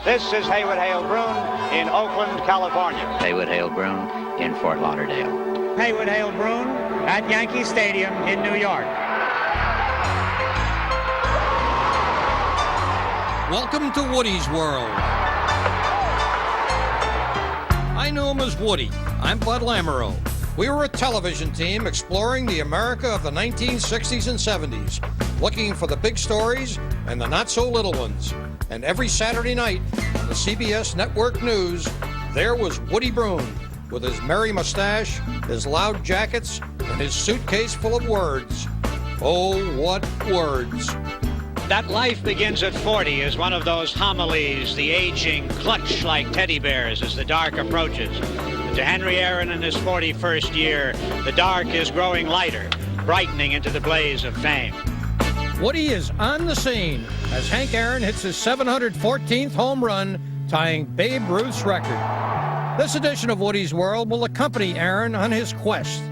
This is Heywood Hale Broun in Oakland, California. Heywood Hale Broun in Fort Lauderdale. Heywood Hale Broun at Yankee Stadium in New York. Welcome to Woodie's World. I knew him as Woody. I'm Bud Lamoureux. We were a television team exploring the America of the 1960s and 70s, looking for the big stories and the not-so-little ones. And every Saturday night on the CBS Network News, there was Woody Broun with his merry mustache, his loud jackets, and his suitcase full of words. Oh, what words. That life begins at 40 is one of those homilies the aging clutch like teddy bears as the dark approaches. To Henry Aaron in his 41st year, the dark is growing lighter, brightening into the blaze of fame. Woody is on the scene as Hank Aaron hits his 714th home run, tying Babe Ruth's record. This edition of Woody's World will accompany Aaron on his quest.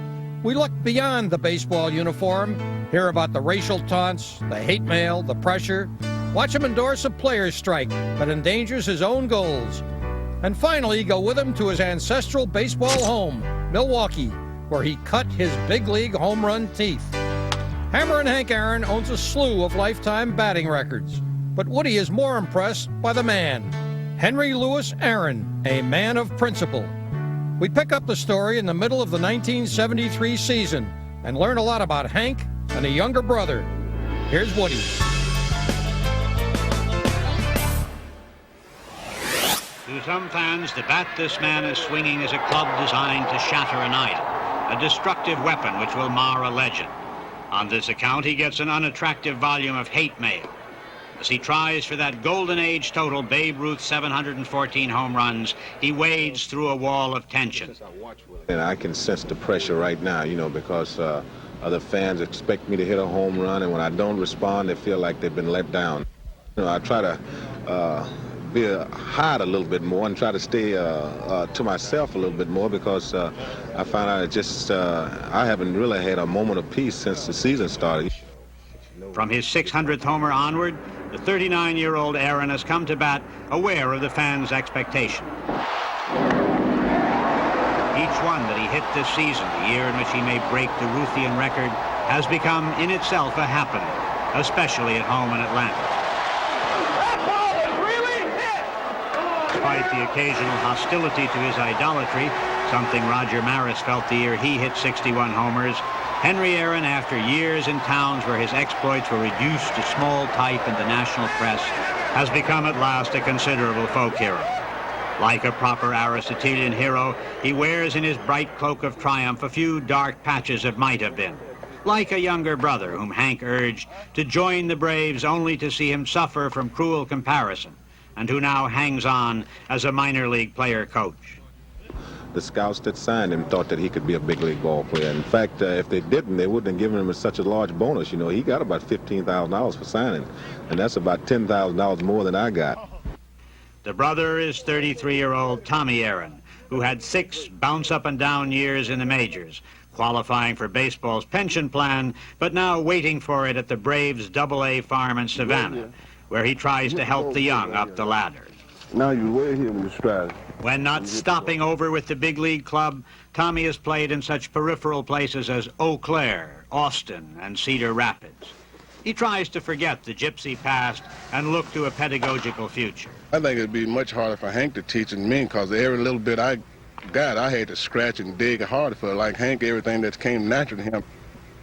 We look beyond the baseball uniform, hear about the racial taunts, the hate mail, the pressure, watch him endorse a player's strike that endangers his own goals. And finally, go with him to his ancestral baseball home, Milwaukee, where he cut his big league home run teeth. Hammerin Hank Aaron owns a slew of lifetime batting records, but Woody is more impressed by the man, Henry Louis Aaron, a man of principle. We pick up the story in the middle of the 1973 season and learn a lot about Hank and a younger brother. Here's Woody. To some fans, the bat this man is swinging is a club designed to shatter an idol, a destructive weapon which will mar a legend. On this account, he gets an unattractive volume of hate mail. As he tries for that golden age total, Babe Ruth's 714 home runs, he wades through a wall of tension. And I can sense the pressure right now, because other fans expect me to hit a home run, and when I don't respond, they feel like they've been let down. I try to hide a little bit more and try to stay to myself a little bit more because I find out I haven't really had a moment of peace since the season started. From his 600th homer onward, the 39-year-old Aaron has come to bat aware of the fans' expectation. Each one that he hit this season, the year in which he may break the Ruthian record, has become in itself a happening, especially at home in Atlanta. Despite the occasional hostility to his idolatry, something Roger Maris felt the year he hit 61 homers, Henry Aaron, after years in towns where his exploits were reduced to small type in the national press, has become at last a considerable folk hero. Like a proper Aristotelian hero, he wears in his bright cloak of triumph a few dark patches of might have been. Like a younger brother whom Hank urged to join the Braves only to see him suffer from cruel comparison, and who now hangs on as a minor league player coach. The scouts that signed him thought that he could be a big league ball player. In fact, if they didn't, they wouldn't have given him such a large bonus. He got about $15,000 for signing, and that's about $10,000 more than I got. The brother is 33-year-old Tommy Aaron, who had 6 bounce-up-and-down years in the majors, qualifying for baseball's pension plan, but now waiting for it at the Braves' Double-A farm in Savannah, where he tries to help the young up the ladder. Now you're way here when you stride. When not stopping over with the big league club, Tommy has played in such peripheral places as Eau Claire, Austin, and Cedar Rapids. He tries to forget the gypsy past and look to a pedagogical future. I think it'd be much harder for Hank to teach than me, because every little bit I got, I had to scratch and dig harder for. Like Hank, everything that came natural to him.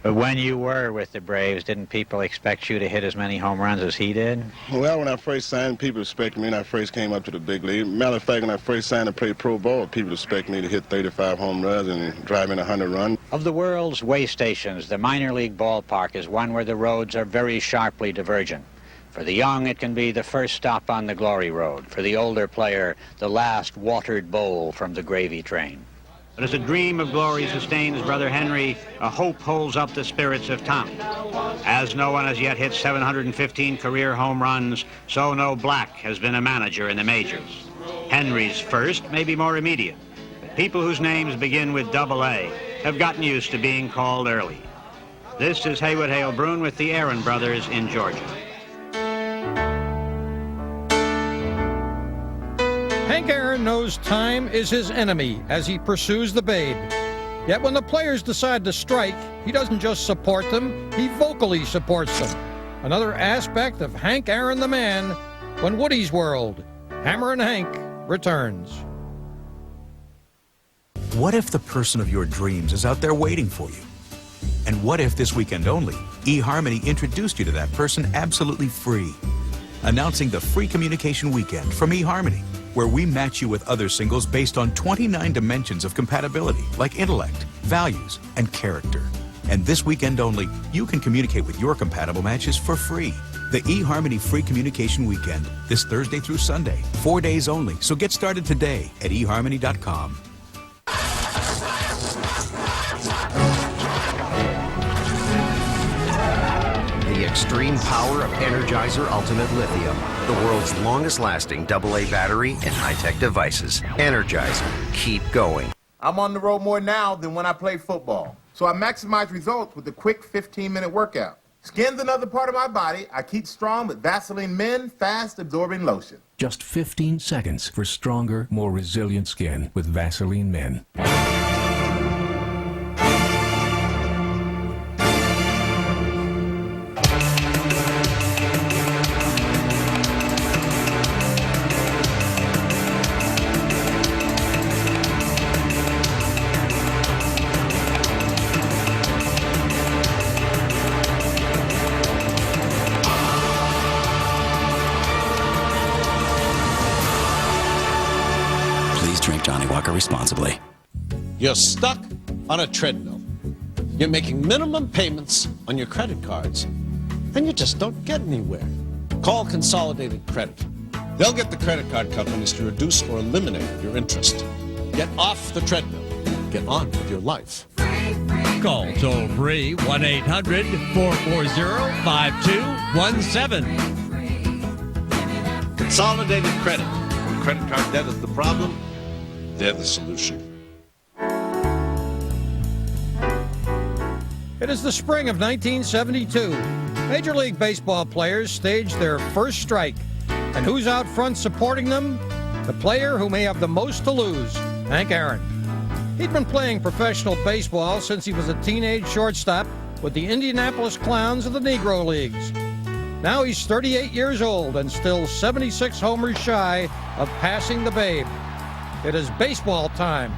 But when you were with the Braves, didn't people expect you to hit as many home runs as he did? Well, when I first signed, people expected me when I first came up to the big league. Matter of fact, when I first signed to play pro ball, people expected me to hit 35 home runs and drive in 100 runs. Of the world's way stations, the minor league ballpark is one where the roads are very sharply divergent. For the young, it can be the first stop on the glory road. For the older player, the last watered bowl from the gravy train. But as a dream of glory sustains brother Henry, a hope holds up the spirits of Tommy. As no one has yet hit 715 career home runs, so no black has been a manager in the majors. Henry's first may be more immediate, but people whose names begin with Double-A have gotten used to being called early. This is Heywood Hale Broun with the Aaron brothers in Georgia. Hank Aaron knows time is his enemy as he pursues the Babe. Yet when the players decide to strike, he doesn't just support them, he vocally supports them. Another aspect of Hank Aaron the man when Woodie's World, Hammerin Hank, returns. What if the person of your dreams is out there waiting for you? And what if this weekend only, eHarmony introduced you to that person absolutely free? Announcing the Free Communication Weekend from eHarmony, where we match you with other singles based on 29 dimensions of compatibility, like intellect, values, and character. And this weekend only, you can communicate with your compatible matches for free. The eHarmony Free Communication Weekend, this Thursday through Sunday, 4 days only. So get started today at eHarmony.com. The extreme power of Energizer Ultimate Lithium, the world's longest-lasting AA battery and high-tech devices. Energizer, keep going. I'm on the road more now than when I played football. So I maximize results with the quick 15-minute workout. Skin's another part of my body. I keep strong with Vaseline Men Fast-Absorbing Lotion. Just 15 seconds for stronger, more resilient skin with Vaseline Men. Drink Johnny Walker responsibly. You're stuck on a treadmill. You're making minimum payments on your credit cards, and you just don't get anywhere. Call Consolidated Credit. They'll get the credit card companies to reduce or eliminate your interest. Get off the treadmill. Get on with your life. Call toll-free 1-800-440-5217. Consolidated Credit. When credit card debt is the problem, they're the solution. It is the spring of 1972. Major League Baseball players stage their first strike. And who's out front supporting them? The player who may have the most to lose, Hank Aaron. He'd been playing professional baseball since he was a teenage shortstop with the Indianapolis Clowns of the Negro Leagues. Now he's 38 years old and still 76 homers shy of passing the Babe. It is baseball time,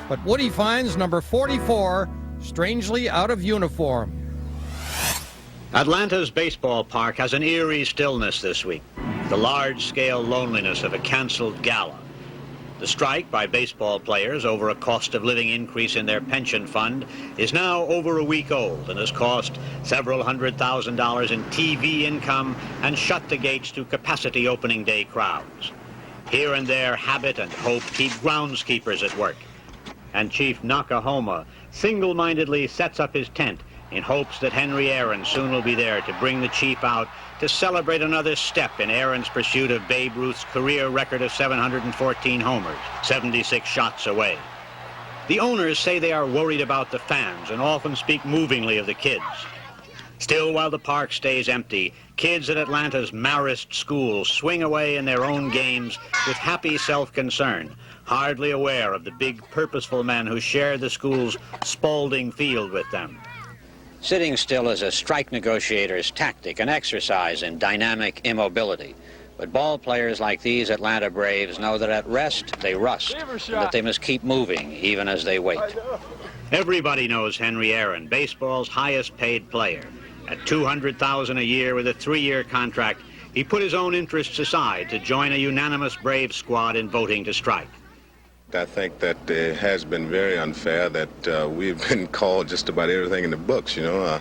but Woodie finds number 44 strangely out of uniform. Atlanta's baseball park has an eerie stillness this week, the large-scale loneliness of a canceled gala. The strike by baseball players over a cost of living increase in their pension fund is now over a week old and has cost several $100,000 in TV income and shut the gates to capacity opening day crowds. Here and there, habit and hope keep groundskeepers at work. And Chief Nakahoma single-mindedly sets up his tent in hopes that Henry Aaron soon will be there to bring the chief out to celebrate another step in Aaron's pursuit of Babe Ruth's career record of 714 homers, 76 shots away. The owners say they are worried about the fans and often speak movingly of the kids. Still, while the park stays empty, kids at Atlanta's Marist schools swing away in their own games with happy self-concern, hardly aware of the big, purposeful men who share the school's Spalding Field with them. Sitting still is a strike negotiator's tactic, an exercise in dynamic immobility. But ball players like these Atlanta Braves know that at rest they rust, and that they must keep moving even as they wait. Everybody knows Henry Aaron, baseball's highest paid player. At $200,000 a year with a 3-year contract, he put his own interests aside to join a unanimous Braves squad in voting to strike. I think that it has been very unfair that we've been called just about everything in the books, you know.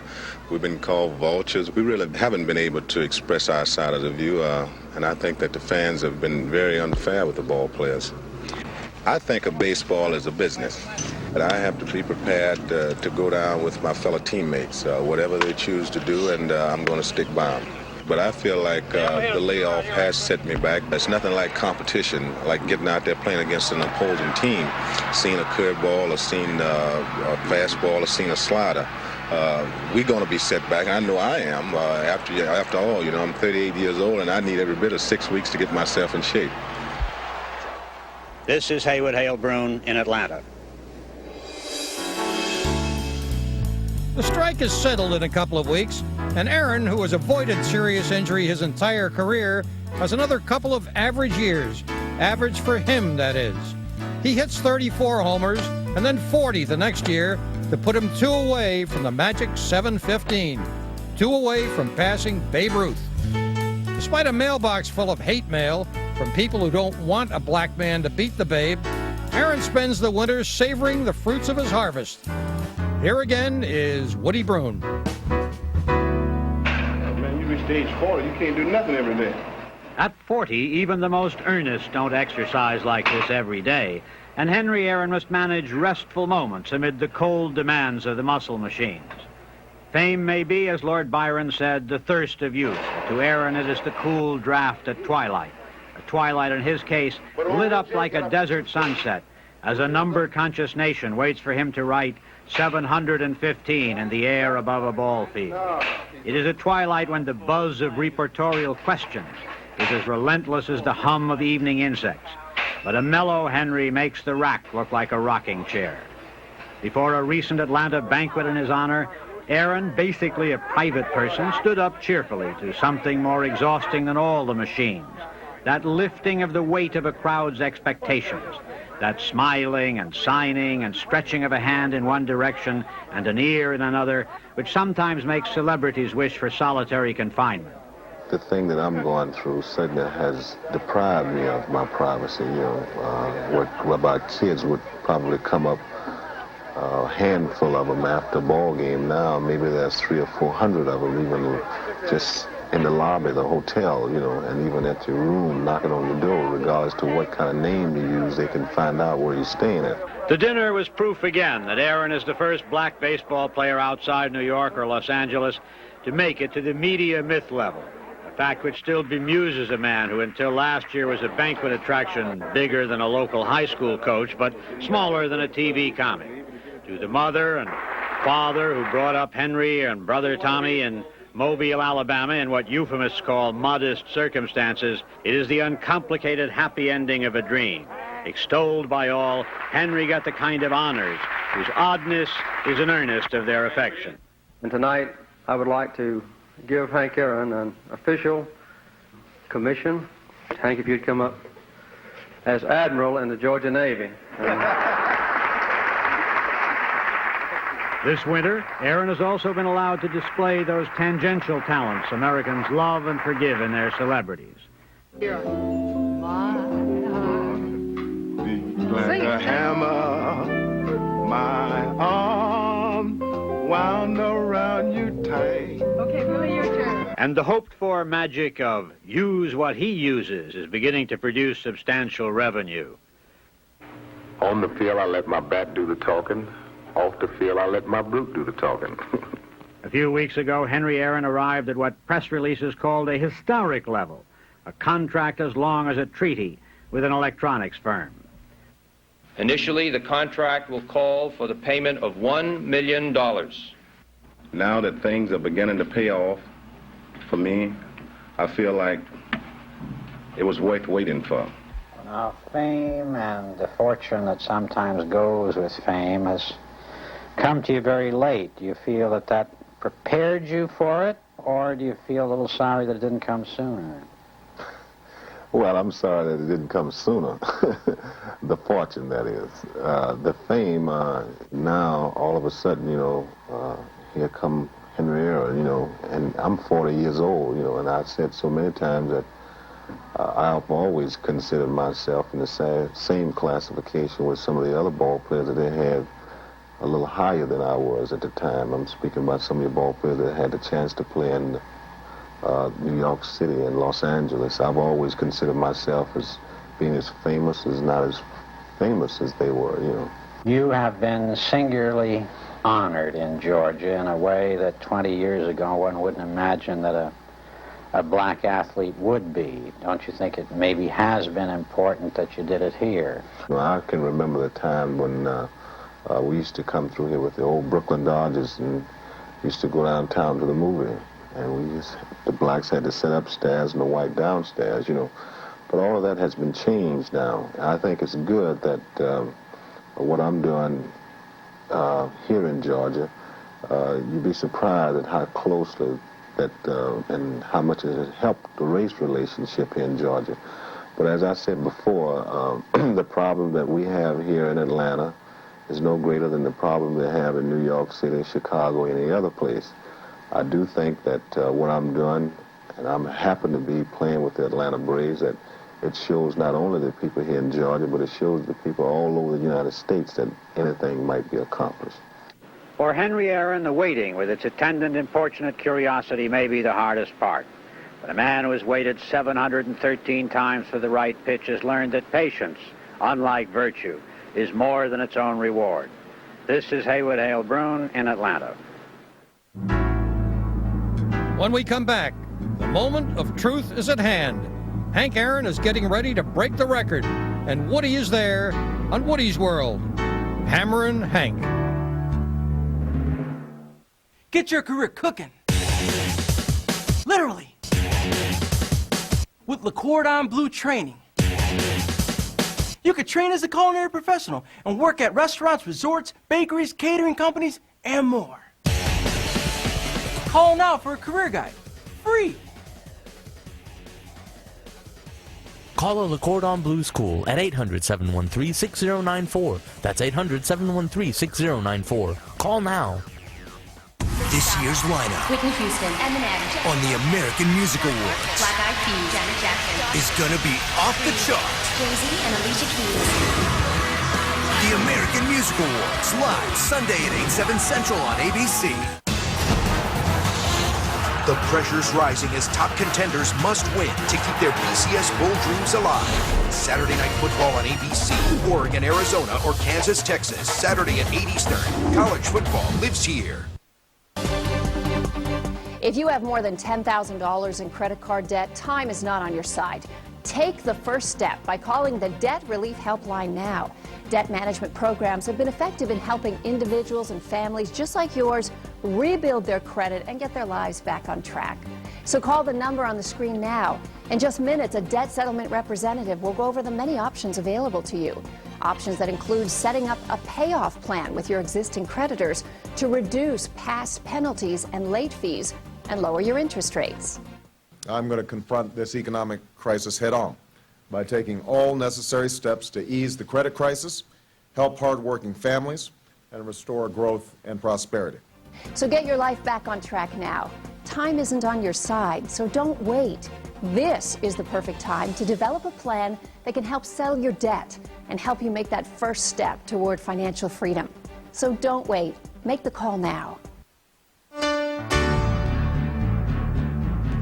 We've been called vultures. We really haven't been able to express our side of the view, and I think that the fans have been very unfair with the ball players. I think of baseball as a business, and I have to be prepared to go down with my fellow teammates, whatever they choose to do, and I'm going to stick by them. But I feel like the layoff has set me back. It's nothing like competition, like getting out there playing against an opposing team, seeing a curveball or seeing a fastball or seeing a slider. We're going to be set back. I know I am. After all, you know, I'm 38 years old, and I need every bit of 6 weeks to get myself in shape. This is Heywood Hale Broun in Atlanta. The strike is settled in a couple of weeks, and Aaron, who has avoided serious injury his entire career, has another couple of average years. Average for him, that is. He hits 34 homers and then 40 the next year to put him 2 away from the magic 715. 2 away from passing Babe Ruth. Despite a mailbox full of hate mail from people who don't want a black man to beat the Babe, Aaron spends the winter savoring the fruits of his harvest. Here again is Woody Broun. Man, you reached age 40, you can't do nothing every day. At 40, even the most earnest don't exercise like this every day, and Henry Aaron must manage restful moments amid the cold demands of the muscle machines. Fame may be, as Lord Byron said, the thirst of youth. To Aaron, it is the cool draft at twilight. A twilight, in his case, lit up like a desert sunset, as a number-conscious nation waits for him to write 715 in the air above a ball field. It is a twilight when the buzz of reportorial questions is as relentless as the hum of evening insects. But a mellow Henry makes the rack look like a rocking chair. Before a recent Atlanta banquet in his honor, Aaron, basically a private person, stood up cheerfully to something more exhausting than all the machines. That lifting of the weight of a crowd's expectations. That smiling and signing and stretching of a hand in one direction and an ear in another, which sometimes makes celebrities wish for solitary confinement. The thing that I'm going through certainly has deprived me of my privacy. You know, what about kids would probably come up a handful of them after a ball game. Now maybe there's 300 or 400 of them, even just in the lobby of the hotel, you know, and even at your room, knocking on your door, regardless to what kind of name you use, they can find out where you're staying at. The dinner was proof again that Aaron is the first black baseball player outside New York or Los Angeles to make it to the media myth level. A fact which still bemuses a man who until last year was a banquet attraction bigger than a local high school coach, but smaller than a TV comic. To the mother and father who brought up Henry and brother Tommy in Mobile, Alabama, in what euphemists call modest circumstances, it is the uncomplicated happy ending of a dream. Extolled by all, Henry got the kind of honors whose oddness is an earnest of their affection. And tonight, I would like to give Hank Aaron an official commission. Hank, if you'd come up as Admiral in the Georgia Navy. This winter, Aaron has also been allowed to display those tangential talents Americans love and forgive in their celebrities. Like a hammer, my arm wound around you tight. Okay, Billy, your turn. And the hoped-for magic of use what he uses is beginning to produce substantial revenue. On the field, I let my bat do the talking. Off the field, I let my brute do the talking. A few weeks ago, Henry Aaron arrived at what press releases called a historic level, a contract as long as a treaty with an electronics firm. Initially, the contract will call for the payment of $1 million. Now that things are beginning to pay off for me, I feel like it was worth waiting for. Now, fame and the fortune that sometimes goes with fame has come to you very late. Do you feel that that prepared you for it, or do you feel a little sorry that it didn't come sooner? Well, I'm sorry that it didn't come sooner. The fortune, that is. The fame, now, all of a sudden, you know, here come Henry Aaron, you know, and I'm 40 years old, you know, and I've said so many times that I've always considered myself in the same classification with some of the other ball players that they had a little higher than I was at the time. I'm speaking about some of the ball players that had the chance to play in New York City and Los Angeles. I've always considered myself as being as famous as not as famous as they were, you know. You have been singularly honored in Georgia in a way that 20 years ago one wouldn't imagine that a black athlete would be. Don't you think it maybe has been important that you did it here? Well, I can remember the time when we used to come through here with the old Brooklyn Dodgers and used to go downtown to the movie. And the blacks had to sit upstairs and the white downstairs, you know. But all of that has been changed now. I think it's good that what I'm doing here in Georgia, you'd be surprised at how closely that and how much it has helped the race relationship here in Georgia. But as I said before, the problem that we have here in Atlanta is no greater than the problem they have in New York City, Chicago, any other place. I do think that what I'm doing, and I'm happy to be playing with the Atlanta Braves, that it shows not only the people here in Georgia, but it shows the people all over the United States that anything might be accomplished. For Henry Aaron, the waiting with its attendant importunate curiosity may be the hardest part. But a man who has waited 713 times for the right pitch has learned that patience, unlike virtue, is more than its own reward. This is Heywood Hale Broun in Atlanta. When we come back, the moment of truth is at hand. Hank Aaron is getting ready to break the record, and Woodie is there on Woodie's World. Hammerin Hank. Get your career cooking. Literally. With Le Cordon Bleu training. You could train as a culinary professional and work at restaurants, resorts, bakeries, catering companies, and more. Call now for a career guide. Free. Call a Le Cordon Bleu school at 800-713-6094. That's 800-713-6094. Call now. This year's lineup Whitney Houston, Eminem, on the American Music Awards Black Eyed Peas, Janet Jackson, is gonna be off the charts. Jay-Z and Alicia Keys. The American Music Awards, live Sunday at 8/7 Central on ABC. The pressure's rising as top contenders must win to keep their BCS Bowl dreams alive. Saturday Night Football on ABC, Oregon, Arizona, or Kansas, Texas. Saturday at 8 Eastern. College football lives here. If you have more than $10,000 in credit card debt, time is not on your side. Take the first step by calling the Debt Relief Helpline now. Debt management programs have been effective in helping individuals and families just like yours rebuild their credit and get their lives back on track. So call the number on the screen now. In just minutes, a debt settlement representative will go over the many options available to you. Options that include setting up a payoff plan with your existing creditors to reduce past penalties and late fees and lower your interest rates. I'm going to confront this economic crisis head on by taking all necessary steps to ease the credit crisis, help hardworking families, and restore growth and prosperity. So get your life back on track now. Time isn't on your side, so don't wait. This is the perfect time to develop a plan that can help settle your debt and help you make that first step toward financial freedom. So don't wait. Make the call now.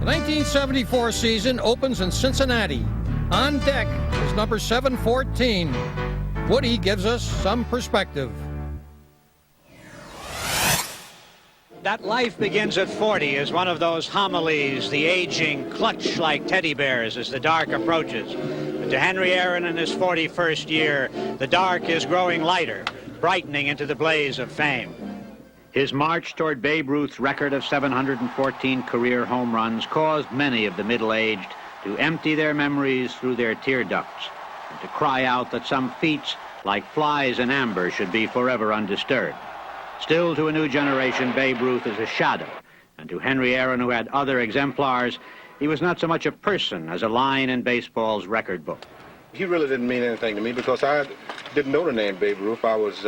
The 1974 season opens in Cincinnati. On deck is number 714. Woodie gives us some perspective. That life begins at 40 is one of those homilies the aging clutch like teddy bears as the dark approaches. But to Henry Aaron in his 41st year, the dark is growing lighter, brightening into the blaze of fame. His march toward Babe Ruth's record of 714 career home runs caused many of the middle-aged to empty their memories through their tear ducts and to cry out that some feats, like flies in amber, should be forever undisturbed. Still, to a new generation, Babe Ruth is a shadow, and to Henry Aaron, who had other exemplars, he was not so much a person as a line in baseball's record book. He really didn't mean anything to me because I didn't know the name Babe Ruth. I was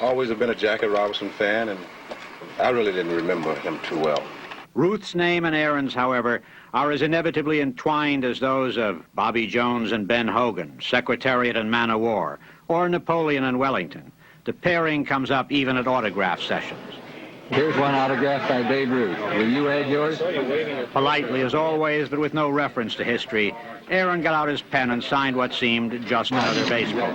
always have been a Jackie Robinson fan, and I really didn't remember him too well. Ruth's name and Aaron's, however, are as inevitably entwined as those of Bobby Jones and Ben Hogan, Secretariat and Man o' War, or Napoleon and Wellington. The pairing comes up even at autograph sessions. Here's one autographed by Babe Ruth. Will you add yours? Politely as always, but with no reference to history, Aaron got out his pen and signed what seemed just another baseball.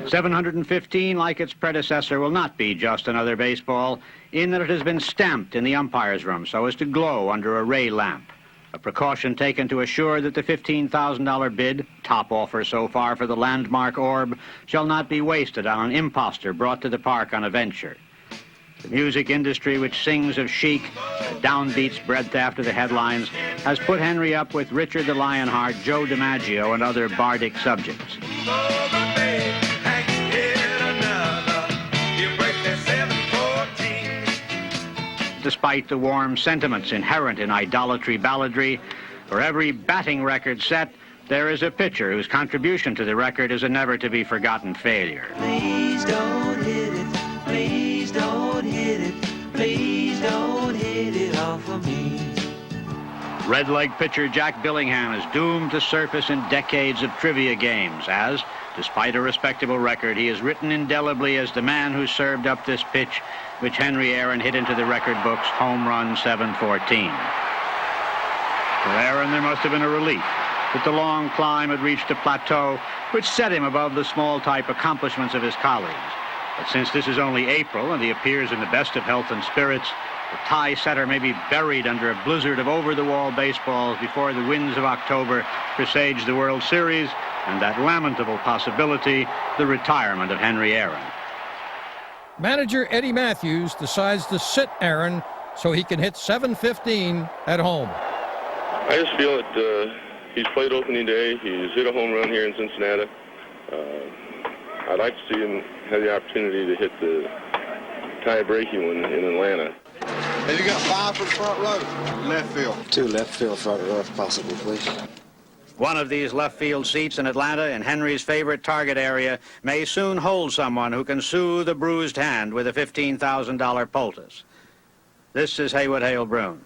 715, like its predecessor, will not be just another baseball, in that it has been stamped in the umpire's room so as to glow under a ray lamp, a precaution taken to assure that the $15,000 bid, top offer so far for the landmark orb, shall not be wasted on an imposter brought to the park on a venture. The music industry, which sings of chic, downbeats breadth after the headlines, has put Henry up with Richard the Lionheart, Joe DiMaggio, and other bardic subjects. Despite the warm sentiments inherent in idolatry balladry, for every batting record set, there is a pitcher whose contribution to the record is a never-to-be-forgotten failure. Please don't hit it. Please don't hit it. Please don't hit it off of me. Red leg pitcher Jack Billingham is doomed to surface in decades of trivia games as, despite a respectable record, he is written indelibly as the man who served up this pitch which Henry Aaron hit into the record books, home run 714. For Aaron, there must have been a relief that the long climb had reached a plateau which set him above the small-type accomplishments of his colleagues. But since this is only April and he appears in the best of health and spirits, the tie setter may be buried under a blizzard of over-the-wall baseballs before the winds of October presage the World Series and that lamentable possibility, the retirement of Henry Aaron. Manager Eddie Matthews decides to sit Aaron so he can hit 715 at home. I just feel that he's played opening day. He's hit a home run here in Cincinnati. I'd like to see him have the opportunity to hit the tie-breaking one in Atlanta. And you got 5 for the front row. Left field. 2 left field, front row, if possible, please. One of these left field seats in Atlanta, in Henry's favorite target area, may soon hold someone who can soothe a bruised hand with a $15,000 poultice. This is Heywood Hale Broun.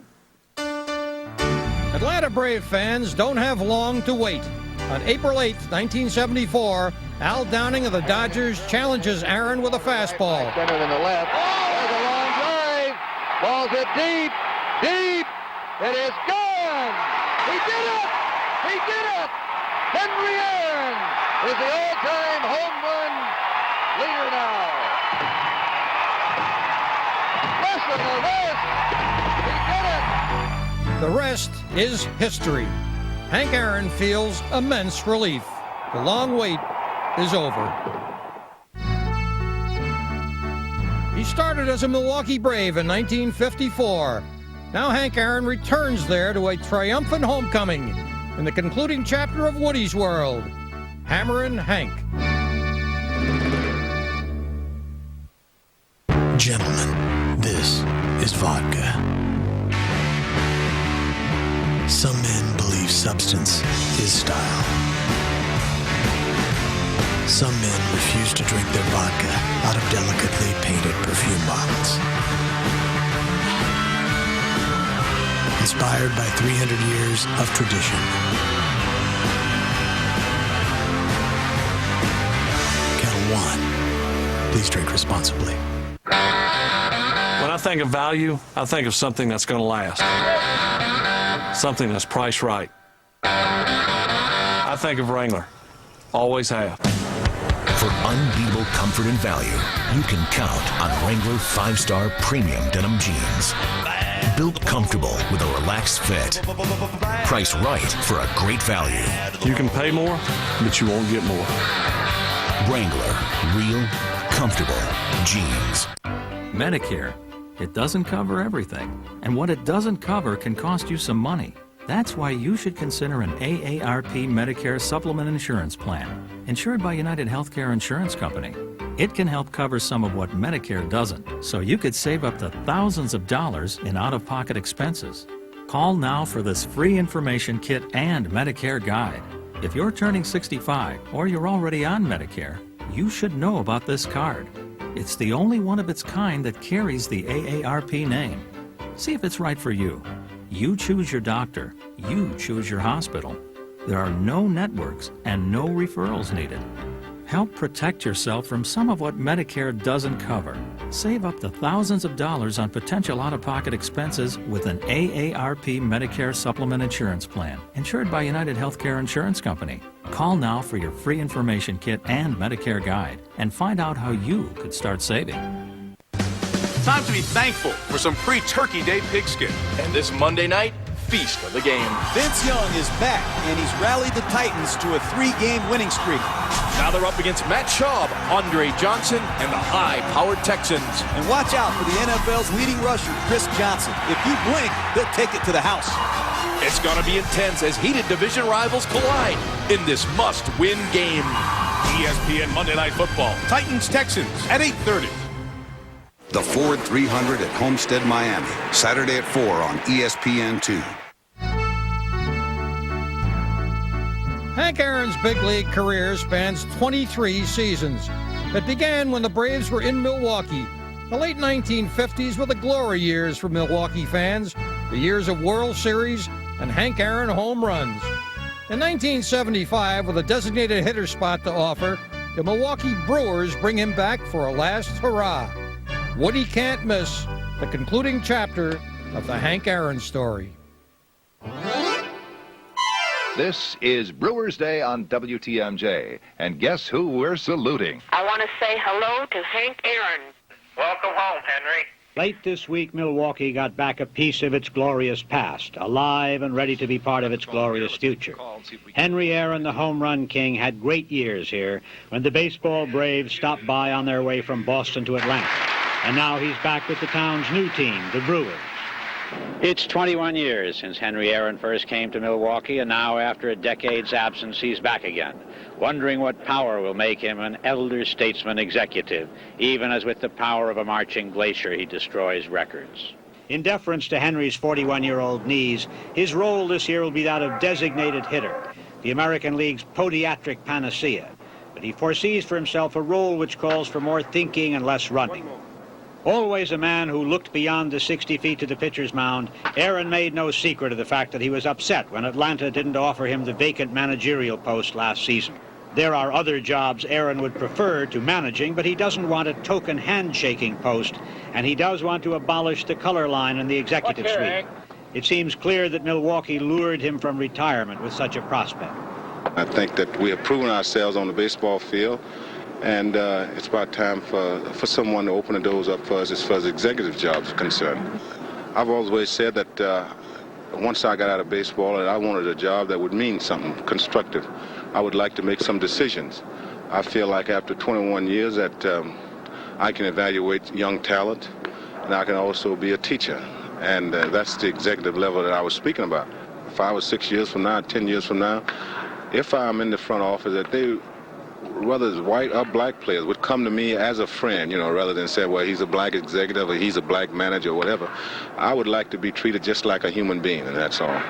Atlanta Brave fans don't have long to wait. On April 8, 1974, Al Downing of the Dodgers challenges Aaron with a fastball. Center in the left. There's a long drive. Ball's hit deep, deep. It is gone. He did it. He did it. Henry Aaron is the all-time home run leader now. Listen to this. He did it. The rest is history. Hank Aaron feels immense relief. The long wait is over. He started as a Milwaukee Brave in 1954. Now Hank Aaron returns there to a triumphant homecoming in the concluding chapter of Woodie's world, Hammerin Hank. Gentlemen, this is vodka. Some men believe substance is style. Some men refuse to drink their vodka out of delicately painted perfume bottles. Inspired by 300 years of tradition. Kettle One. Please drink responsibly. When I think of value, I think of something that's going to last. Something that's priced right. I think of Wrangler. Always have. For unbeatable comfort and value, you can count on Wrangler 5-star premium denim jeans. Built comfortable with a relaxed fit. Priced right for a great value. You can pay more, but you won't get more. Wrangler, real, comfortable jeans. Medicare. It doesn't cover everything. And what it doesn't cover can cost you some money. That's why you should consider an AARP Medicare Supplement Insurance Plan, insured by United Healthcare Insurance Company. It can help cover some of what Medicare doesn't, so you could save up to thousands of dollars in out-of-pocket expenses. Call now for this free information kit and Medicare guide. If you're turning 65 or you're already on Medicare, you should know about this card. It's the only one of its kind that carries the AARP name. See if it's right for you. You choose your doctor. You choose your hospital. There are no networks and no referrals needed. Help protect yourself from some of what Medicare doesn't cover. Save up to thousands of dollars on potential out-of-pocket expenses with an AARP Medicare Supplement Insurance Plan, insured by United Healthcare Insurance Company. Call now for your free information kit and Medicare guide and find out how you could start saving. Time to be thankful for some free Turkey Day pigskin. And this Monday night, feast of the game. Vince Young is back, and he's rallied the Titans to a 3-game winning streak. Now they're up against Matt Schaub, Andre Johnson, and the high-powered Texans. And watch out for the NFL's leading rusher, Chris Johnson. If you blink, they'll take it to the house. It's going to be intense as heated division rivals collide in this must-win game. ESPN Monday Night Football, Titans-Texans at 8:30. The Ford 300 at Homestead, Miami, Saturday at 4 on ESPN2. Hank Aaron's big league career spans 23 seasons. It began when the Braves were in Milwaukee. The late 1950s were the glory years for Milwaukee fans, the years of World Series and Hank Aaron home runs. In 1975, with a designated hitter spot to offer, the Milwaukee Brewers bring him back for a last hurrah. Woodie can't miss the concluding chapter of the Hank Aaron story. This is Brewers Day on WTMJ, and guess who we're saluting? I want to say hello to Hank Aaron. Welcome home, Henry. Late this week, Milwaukee got back a piece of its glorious past, alive and ready to be part of its glorious future. Henry Aaron, the home run king, had great years here when the baseball Braves stopped by on their way from Boston to Atlanta. And now he's back with the town's new team, the Brewers. It's 21 years since Henry Aaron first came to Milwaukee, and now after a decade's absence, he's back again, wondering what power will make him an elder statesman executive, even as with the power of a marching glacier he destroys records. In deference to Henry's 41-year-old knees, his role this year will be that of designated hitter, the American League's podiatric panacea. But he foresees for himself a role which calls for more thinking and less running. Always a man who looked beyond the 60 feet to the pitcher's mound, Aaron made no secret of the fact that he was upset when Atlanta didn't offer him the vacant managerial post last season. There are other jobs Aaron would prefer to managing, but he doesn't want a token handshaking post, and he does want to abolish the color line in the executive suite. It seems clear that Milwaukee lured him from retirement with such a prospect. I think that we have proven ourselves on the baseball field. And it's about time for someone to open the doors up for us as far as executive jobs are concerned. I've always said that once I got out of baseball, and I wanted a job that would mean something constructive. I would like to make some decisions. I feel like after 21 years that I can evaluate young talent, and I can also be a teacher. And that's the executive level that I was speaking about. 5 or 6 years from now, 10 years from now, if I'm in the front office, that they, whether it's white or black players, would come to me as a friend, you know, rather than say, well, he's a black executive or he's a black manager or whatever. I would like to be treated just like a human being, and that's all.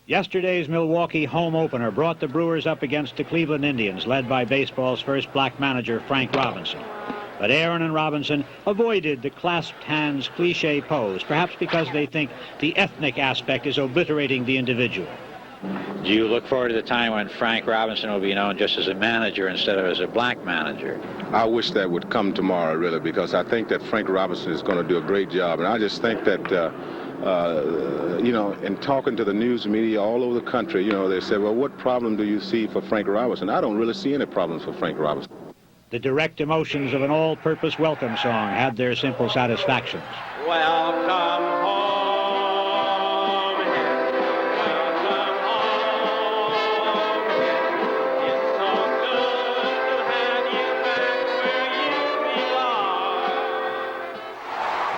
Yesterday's Milwaukee home opener brought the Brewers up against the Cleveland Indians, led by baseball's first black manager, Frank Robinson. But Aaron and Robinson avoided the clasped hands cliche pose, perhaps because they think the ethnic aspect is obliterating the individual. Do you look forward to the time when Frank Robinson will be known just as a manager instead of as a black manager? I wish that would come tomorrow, really, because I think that Frank Robinson is going to do a great job. And I just think that, you know, in talking to the news media all over the country, you know, they say, well, what problem do you see for Frank Robinson? I don't really see any problems for Frank Robinson. The direct emotions of an all-purpose welcome song had their simple satisfactions. Welcome home.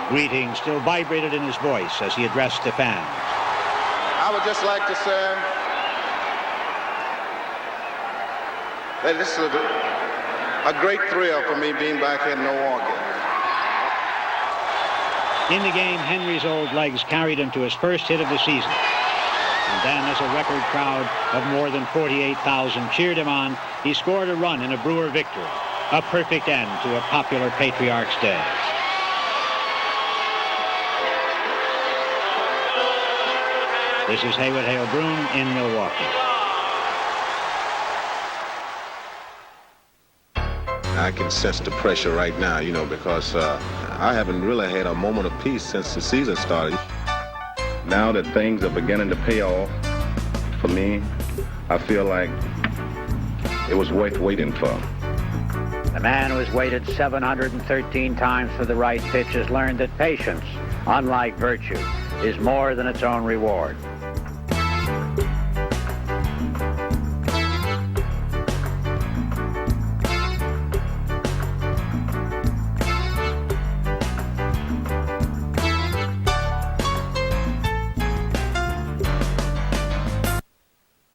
Greeting still vibrated in his voice as he addressed the fans. I would just like to say that this is a great thrill for me being back here in Milwaukee. In the game, Henry's old legs carried him to his first hit of the season. And then, as a record crowd of more than 48,000 cheered him on, he scored a run in a Brewer victory, a perfect end to a popular Patriarch's Day. This is Heywood Hale Broun in Milwaukee. I can sense the pressure right now, you know, because I haven't really had a moment of peace since the season started. Now that things are beginning to pay off for me, I feel like it was worth waiting for. The man who has waited 713 times for the right pitch has learned that patience, unlike virtue, is more than its own reward.